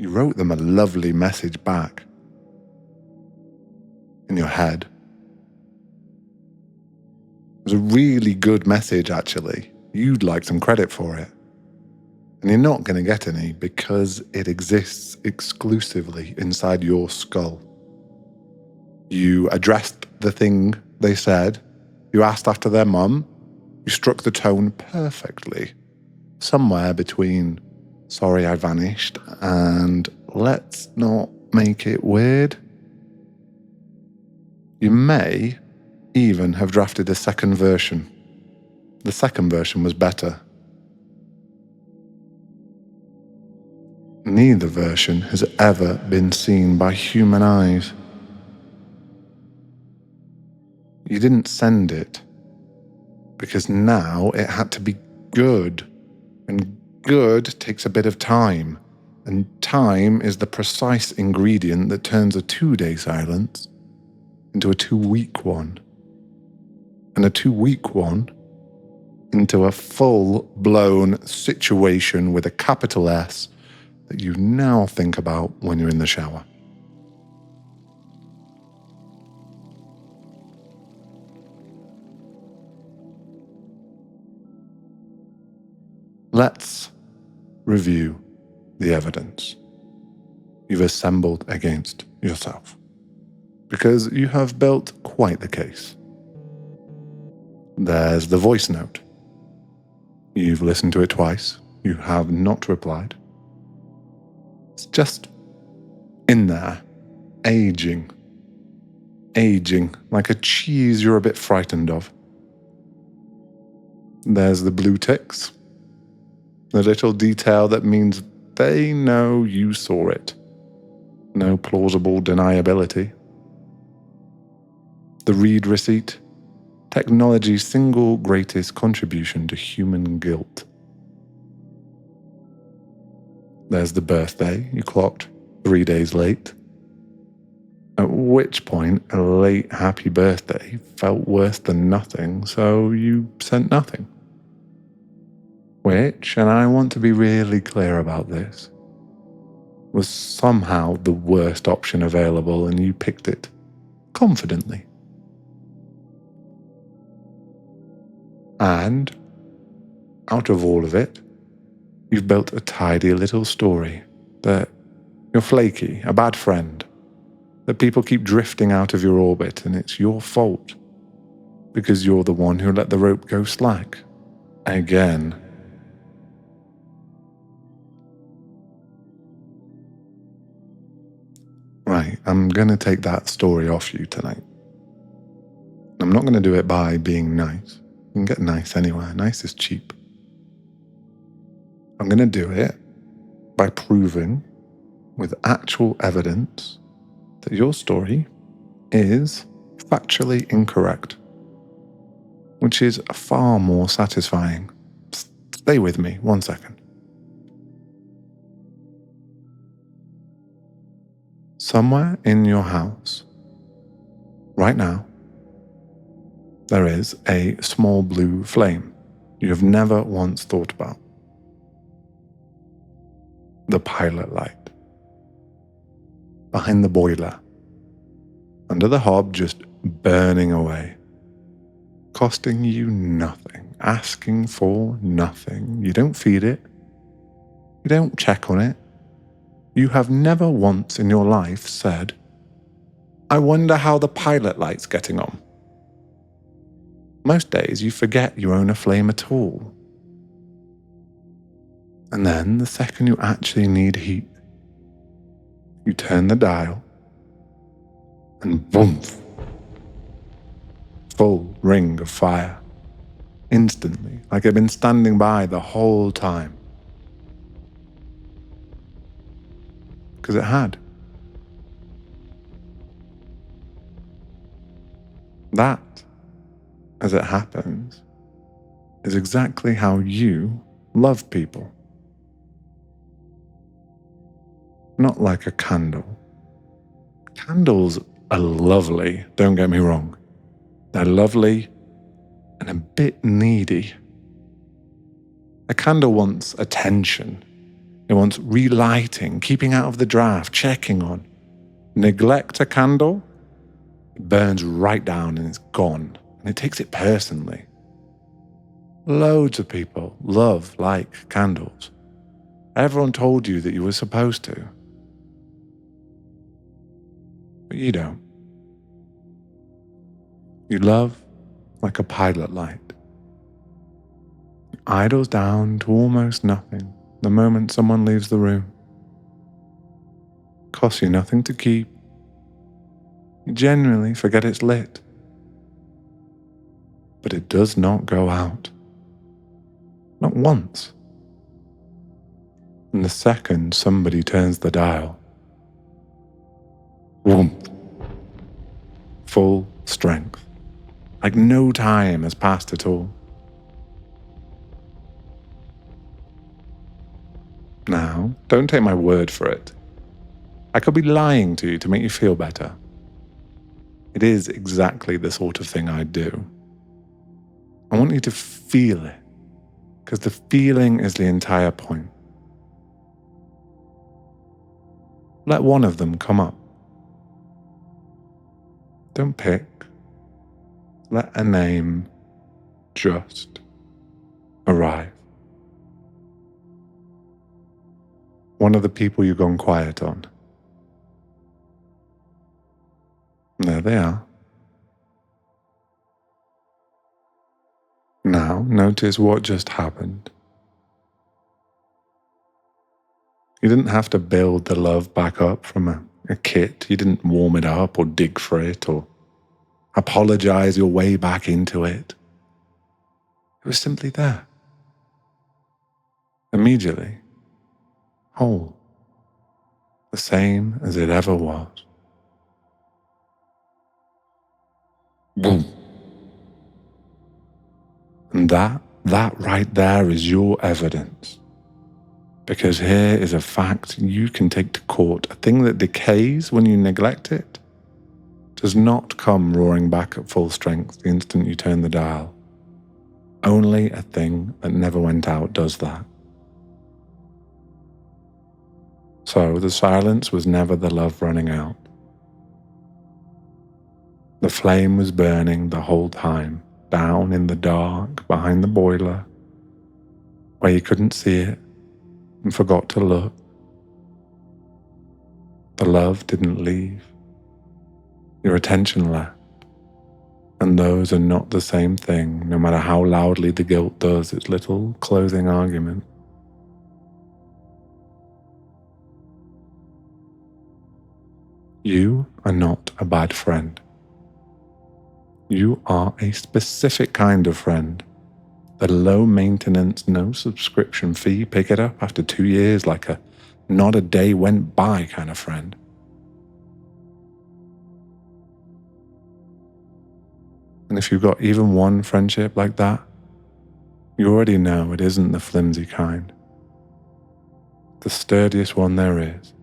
You wrote them a lovely message back in your head. It was a really good message, actually. You'd like some credit for it. And you're not going to get any because it exists exclusively inside your skull. You addressed the thing they said. You asked after their mum. You struck the tone perfectly. Somewhere between "sorry I vanished" and "let's not make it weird." You may even have drafted a second version. The second version was better. Neither version has ever been seen by human eyes. You didn't send it because now it had to be good. And good takes a bit of time. And time is the precise ingredient that turns a 2-day silence into a 2-week one. And a 2-week one into a full-blown situation with a capital S that you now think about when you're in the shower. Let's review the evidence you've assembled against yourself, because you have built quite the case. There's the voice note. You've listened to it twice. You have not replied. It's just in there, aging like a cheese you're a bit frightened of. There's the blue ticks, the little detail that means they know you saw it. No plausible deniability. The read receipt, technology's single greatest contribution to human guilt. There's the birthday you clocked 3 days late. At which point, a late happy birthday felt worse than nothing, so you sent nothing. Which, and I want to be really clear about this, was somehow the worst option available, and you picked it confidently. And out of all of it, you've built a tidy little story that you're flaky, a bad friend, that people keep drifting out of your orbit, and it's your fault because you're the one who let the rope go slack. Again. Right, I'm going to take that story off you tonight. I'm not going to do it by being nice. You can get nice anywhere. Nice is cheap. I'm going to do it by proving with actual evidence that your story is factually incorrect, which is far more satisfying. Stay with me 1 second. Somewhere in your house, right now, there is a small blue flame you have never once thought about. The pilot light. Behind the boiler. Under the hob, just burning away. Costing you nothing. Asking for nothing. You don't feed it. You don't check on it. You have never once in your life said, "I wonder how the pilot light's getting on." Most days you forget you own a flame at all. And then the second you actually need heat, you turn the dial and boom, full ring of fire. Instantly, like it'd been standing by the whole time. Because it had. That, as it happens, is exactly how you love people. Not like a candle. Candles are lovely, don't get me wrong. They're lovely and a bit needy. A candle wants attention. It wants relighting, keeping out of the draft, checking on. Neglect a candle, it burns right down and it's gone, and it takes it personally. Loads of people like candles. Everyone told you that you were supposed to. But you don't. You love like a pilot light. It idles down to almost nothing the moment someone leaves the room. Costs you nothing to keep. You genuinely forget it's lit. But it does not go out. Not once. And the second somebody turns the dial, boom, full strength, like no time has passed at all. Now, don't take my word for it. I could be lying to you to make you feel better. It is exactly the sort of thing I do. I want you to feel it, because the feeling is the entire point. Let one of them come up. Don't pick. Let a name just arrive. One of the people you've gone quiet on. There they are. Now notice what just happened. You didn't have to build the love back up from a kit. You didn't warm it up or dig for it or apologize your way back into it. It was simply there. Immediately. Whole. The same as it ever was. Boom. And that right there is your evidence. Because here is a fact you can take to court. A thing that decays when you neglect it does not come roaring back at full strength the instant you turn the dial. Only a thing that never went out does that. So the silence was never the love running out. The flame was burning the whole time, down in the dark behind the boiler, where you couldn't see it and forgot to look. The love didn't leave. Your attention left. And those are not the same thing, no matter how loudly the guilt does its little closing argument. You are not a bad friend. You are a specific kind of friend. The low maintenance, no subscription fee, pick it up after 2 years like a not a day went by kind of friend. And if you've got even one friendship like that, you already know it isn't the flimsy kind. The sturdiest one there is.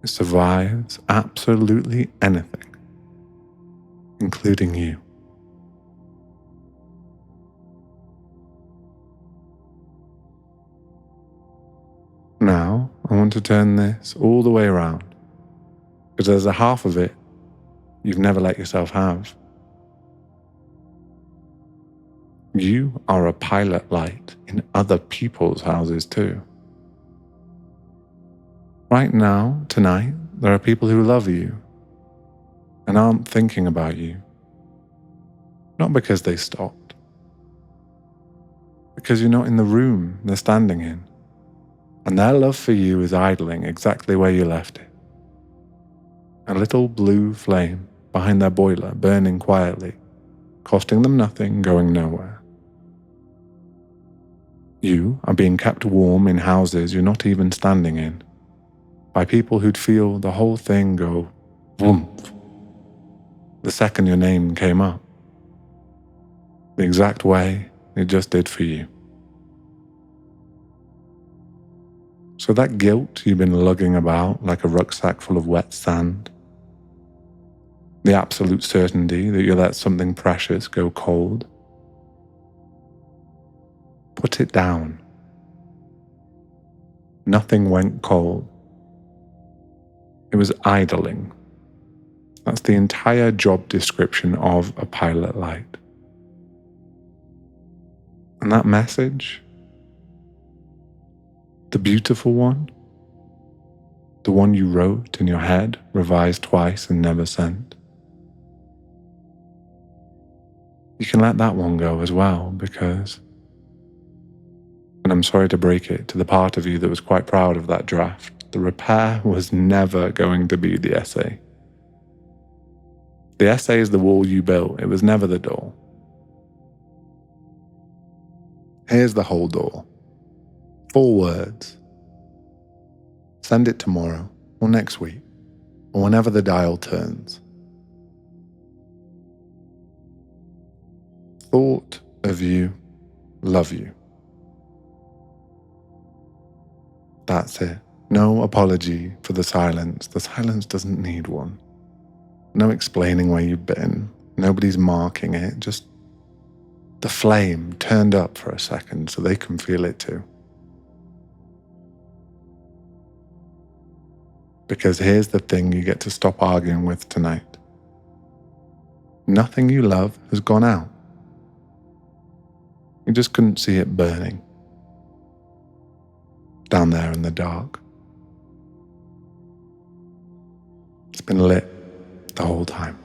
It survives absolutely anything, including you. Now, I want to turn this all the way around, because there's a half of it you've never let yourself have. You are a pilot light in other people's houses too. Right now, tonight, there are people who love you and aren't thinking about you. Not because they stopped. Because you're not in the room they're standing in. And their love for you is idling exactly where you left it. A little blue flame behind their boiler, burning quietly, costing them nothing, going nowhere. You are being kept warm in houses you're not even standing in, by people who'd feel the whole thing go whoomp the second your name came up, the exact way it just did for you. So that guilt you've been lugging about like a rucksack full of wet sand, the absolute certainty that you let something precious go cold, put it down. Nothing went cold. It was idling. That's the entire job description of a pilot light. And that message, the beautiful one, the one you wrote in your head, revised twice and never sent, you can let that one go as well, because, and I'm sorry to break it to the part of you that was quite proud of that draft, the repair was never going to be the essay. The essay is the wall you built, it was never the door. Here's the whole door. 4 words. Send it tomorrow, or next week, or whenever the dial turns. Thought of you, love you. That's it. No apology for the silence. The silence doesn't need one. No explaining where you've been. Nobody's marking it. Just the flame turned up for a second so they can feel it too. Because here's the thing you get to stop arguing with tonight. Nothing you love has gone out. You just couldn't see it burning. Down there in the dark. It's been lit the whole time.